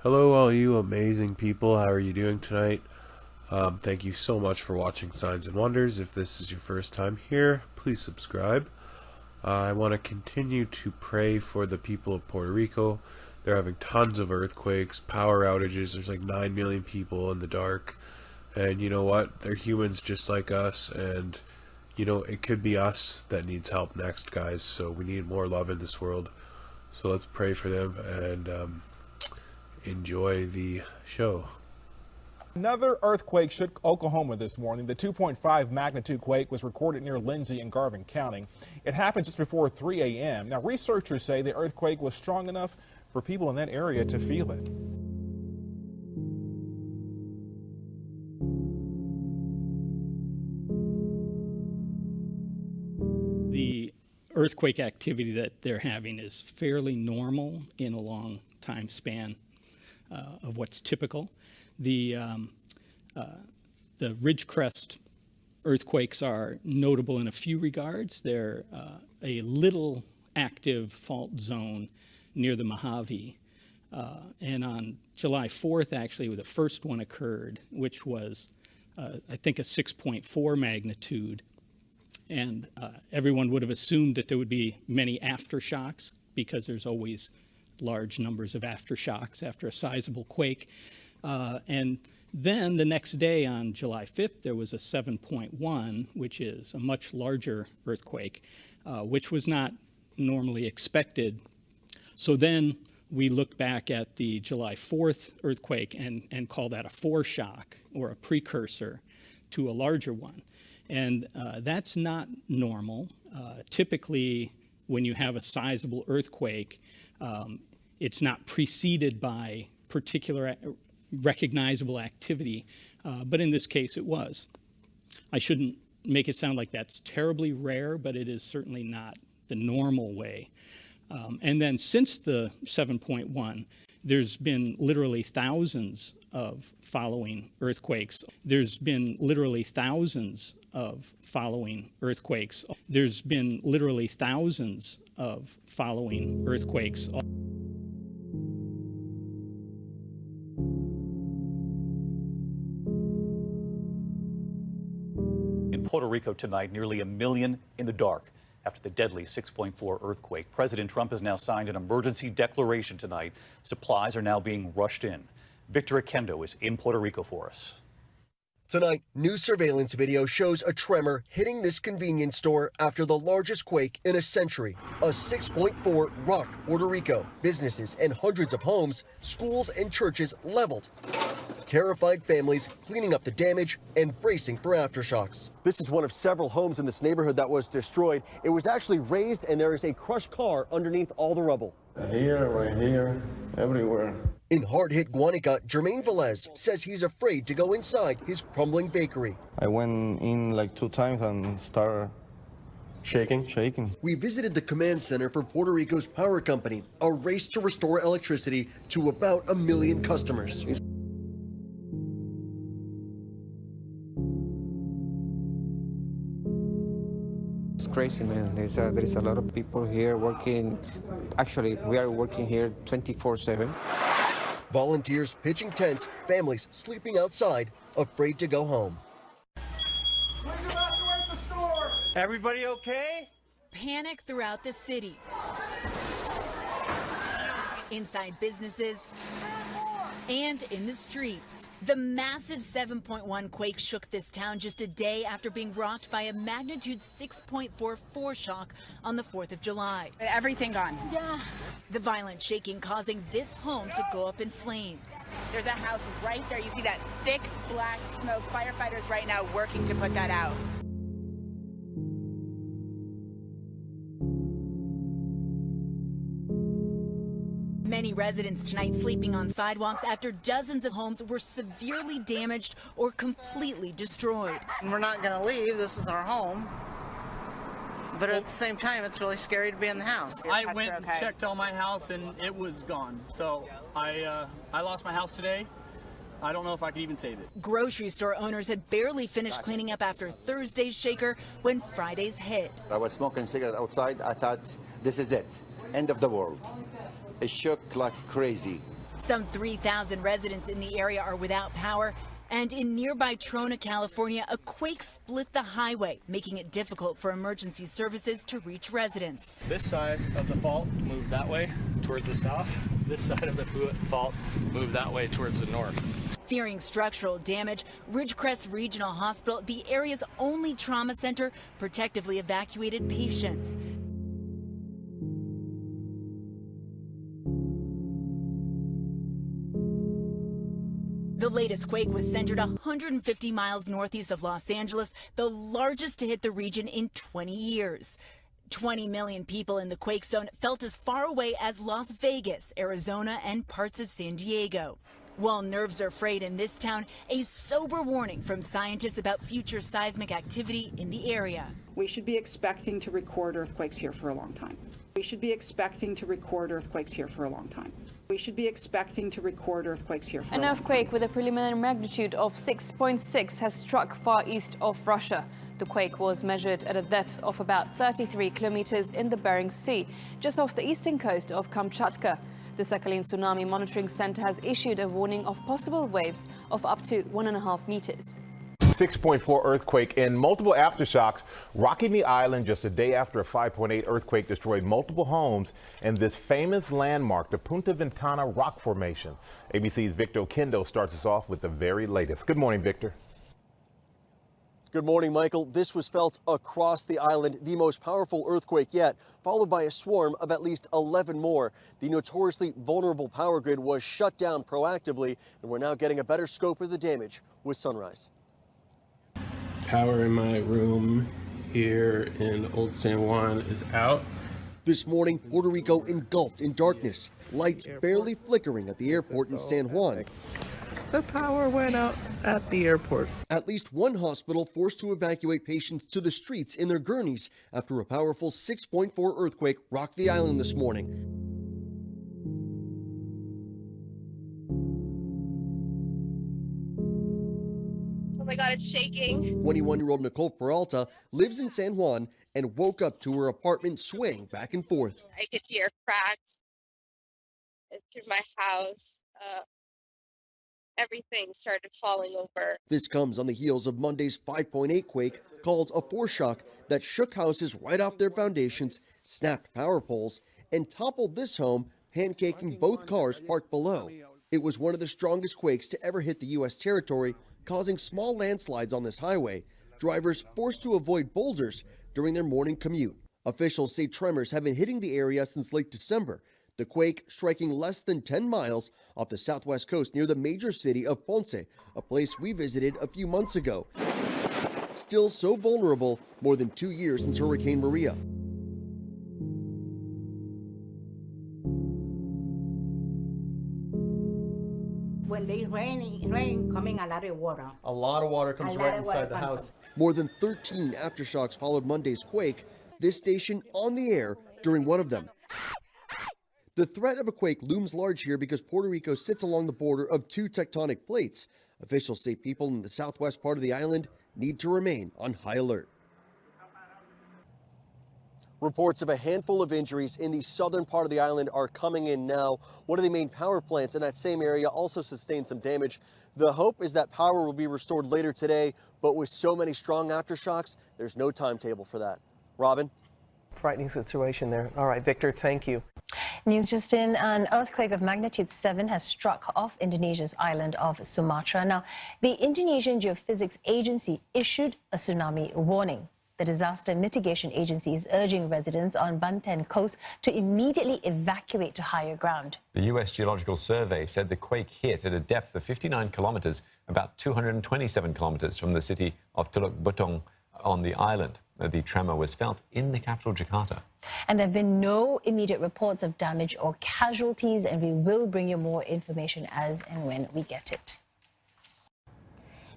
Hello, all you amazing people. How are you doing tonight? Thank you so much for watching Signs and Wonders. If this is your first time here, please subscribe. I want to continue to pray for the people of Puerto Rico. They're having tons of earthquakes, power outages. There's like 9 million people in the dark. And you know what? They're humans just like us. And, you know, it could be us that needs help next, guys. So we need more love in this world. So let's pray for them and enjoy the show. Another earthquake shook Oklahoma this morning. The 2.5 magnitude quake was recorded near Lindsay in Garvin County. It happened just before 3 a.m. Now, researchers say the earthquake was strong enough for people in that area to feel it. The earthquake activity that they're having is fairly normal in a long time span of what's typical. The Ridgecrest earthquakes are notable in a few regards. They're a little active fault zone near the Mojave. And on July 4th, actually, the first one occurred, which was, I think, a 6.4 magnitude. And everyone would have assumed that there would be many aftershocks because there's always large numbers of aftershocks after a sizable quake. And then the next day on July 5th, there was a 7.1, which is a much larger earthquake, which was not normally expected. So then we look back at the July 4th earthquake and call that a foreshock or a precursor to a larger one. And that's not normal. Typically, when you have a sizable earthquake, it's not preceded by particular recognizable activity, but in this case it was. I shouldn't make it sound like that's terribly rare, but it is certainly not the normal way. And then since the 7.1, there's been literally thousands of following earthquakes. There's been literally thousands of following earthquakes. There's been literally thousands of following earthquakes. In Puerto Rico tonight, nearly 1 million in the dark after the deadly 6.4 earthquake. President Trump has now signed an emergency declaration tonight. Supplies are now being rushed in. Victor Akendo is in Puerto Rico for us. Tonight, new surveillance video shows a tremor hitting this convenience store after the largest quake in a century. A 6.4 rocked Puerto Rico. Businesses and hundreds of homes, schools and churches leveled. Terrified families cleaning up the damage and bracing for aftershocks. This is one of several homes in this neighborhood that was destroyed. It was actually razed and there is a crushed car underneath all the rubble. Here, right here, everywhere. In hard-hit Guanica, Jermaine Velez says he's afraid to go inside his crumbling bakery. I went in like 2 times and started shaking. We visited the command center for Puerto Rico's power company, a race to restore electricity to about 1 million customers. It's crazy, man. There is a lot of people here working. Actually, we are working here 24/7. Volunteers pitching tents, families sleeping outside, afraid to go home. Everybody okay? Panic throughout the city. Inside businesses and in the streets. The massive 7.1 quake shook this town just a day after being rocked by a magnitude 6.4 foreshock on the 4th of July. Everything gone. Yeah. The violent shaking causing this home to go up in flames. There's a house right there. You see that thick black smoke. Firefighters right now working to put that out. Many residents tonight sleeping on sidewalks after dozens of homes were severely damaged or completely destroyed. We're not going to leave. This is our home. But at the same time, it's really scary to be in the house. I went and checked on my house and it was gone. So I lost my house today. I don't know if I could even save it. Grocery store owners had barely finished cleaning up after Thursday's shaker when Friday's hit. I was smoking cigarettes outside. I thought, this is it. End of the world. It shook like crazy. Some 3,000 residents in the area are without power. And in nearby Trona, California, a quake split the highway, making it difficult for emergency services to reach residents. This side of the fault moved that way towards the south. This side of the fault moved that way towards the north. Fearing structural damage, Ridgecrest Regional Hospital, the area's only trauma center, protectively evacuated patients. The latest quake was centered 150 miles northeast of Los Angeles, the largest to hit the region in 20 years. 20 million people in the quake zone felt as far away as Las Vegas, Arizona, and parts of San Diego. While nerves are frayed in this town, a sober warning from scientists about future seismic activity in the area. We should be expecting to record earthquakes here for a long time. We should be expecting to record earthquakes here for a long time. We should be expecting to record earthquakes here for An earthquake with a preliminary magnitude of 6.6 has struck far east of Russia. The quake was measured at a depth of about 33 kilometers in the Bering Sea, just off the eastern coast of Kamchatka. The Sakhalin Tsunami Monitoring Center has issued a warning of possible waves of up to 1.5 meters. 6.4 earthquake and multiple aftershocks rocking the island just a day after a 5.8 earthquake destroyed multiple homes in this famous landmark, the Punta Ventana rock formation. ABC's Victor Oquendo starts us off with the very latest. Good morning, Victor. Good morning, Michael. This was felt across the island, the most powerful earthquake yet, followed by a swarm of at least 11 more. The notoriously vulnerable power grid was shut down proactively, and we're now getting a better scope of the damage with Sunrise. Power in my room here in Old San Juan is out. This morning, Puerto Rico engulfed in darkness, lights barely flickering at the airport in San Juan. The power went out at the airport. At least one hospital forced to evacuate patients to the streets in their gurneys after a powerful 6.4 earthquake rocked the island this morning. Oh my God, it's shaking. 21-year-old Nicole Peralta lives in San Juan and woke up to her apartment swaying back and forth. I could hear cracks through my house. Everything started falling over. This comes on the heels of Monday's 5.8 quake called a foreshock that shook houses right off their foundations, snapped power poles, and toppled this home, pancaking both cars parked below. It was one of the strongest quakes to ever hit the U.S. territory, causing small landslides on this highway, drivers forced to avoid boulders during their morning commute. Officials say tremors have been hitting the area since late December, the quake striking less than 10 miles off the southwest coast near the major city of Ponce, a place we visited a few months ago. Still so vulnerable more than 2 years since Hurricane Maria. When they rain coming a lot of water. A lot of water comes right inside the house. More than 13 aftershocks followed Monday's quake, this station on the air during one of them. The threat of a quake looms large here because Puerto Rico sits along the border of two tectonic plates. Officials say people in the southwest part of the island need to remain on high alert. Reports of a handful of injuries in the southern part of the island are coming in now. One of the main power plants in that same area also sustained some damage. The hope is that power will be restored later today, but with so many strong aftershocks, there's no timetable for that. Robin? Frightening situation there. All right, Victor, thank you. News just in, an earthquake of magnitude 7 has struck off Indonesia's island of Sumatra. Now, the Indonesian Geophysics Agency issued a tsunami warning. The Disaster Mitigation Agency is urging residents on Banten coast to immediately evacuate to higher ground. The U.S. Geological Survey said the quake hit at a depth of 59 kilometers, about 227 kilometers from the city of Teluk Betung on the island. The tremor was felt in the capital, Jakarta. And there have been no immediate reports of damage or casualties, and we will bring you more information as and when we get it.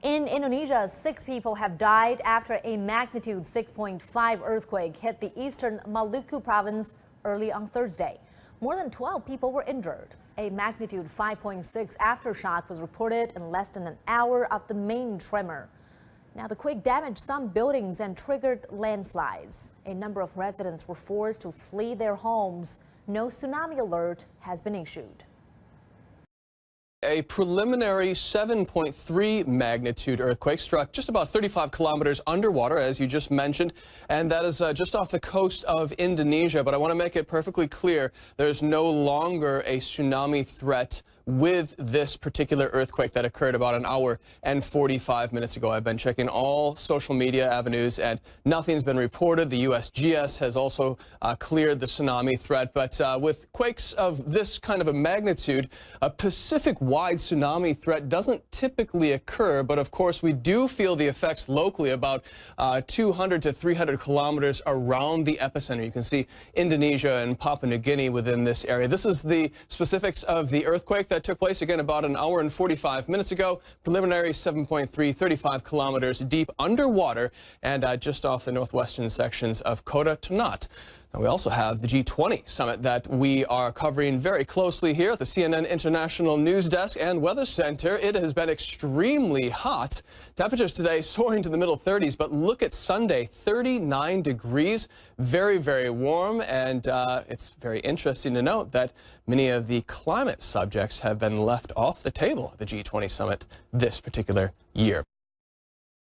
In Indonesia, 6 people have died after a magnitude 6.5 earthquake hit the eastern Maluku province early on Thursday. More than 12 people were injured. A magnitude 5.6 aftershock was reported in less than an hour of the main tremor. Now, the quake damaged some buildings and triggered landslides. A number of residents were forced to flee their homes. No tsunami alert has been issued. a preliminary 7.3 magnitude earthquake struck just about 35 kilometers underwater, as you just mentioned, and that is just off the coast of Indonesia. But I want to make it perfectly clear, there's no longer a tsunami threat with this particular earthquake that occurred about an hour and 45 minutes ago. I've been checking all social media avenues and nothing's been reported. The USGS has also cleared the tsunami threat. But with quakes of this kind of a magnitude, a Pacific-wide tsunami threat doesn't typically occur. But of course, we do feel the effects locally about 200 to 300 kilometers around the epicenter. You can see Indonesia and Papua New Guinea within this area. This is the specifics of the earthquake that took place again about an hour and 45 minutes ago. Preliminary 7.3, 35 kilometers deep underwater and just off the northwestern sections of Kota Ternate. Now, we also have the G20 summit that we are covering very closely here at the CNN International News Desk and Weather Center. It has been extremely hot. Temperatures today soaring to the middle 30s, but look at Sunday, 39 degrees, very, very warm. And it's very interesting to note that many of the climate subjects have been left off the table at the G20 summit this particular year.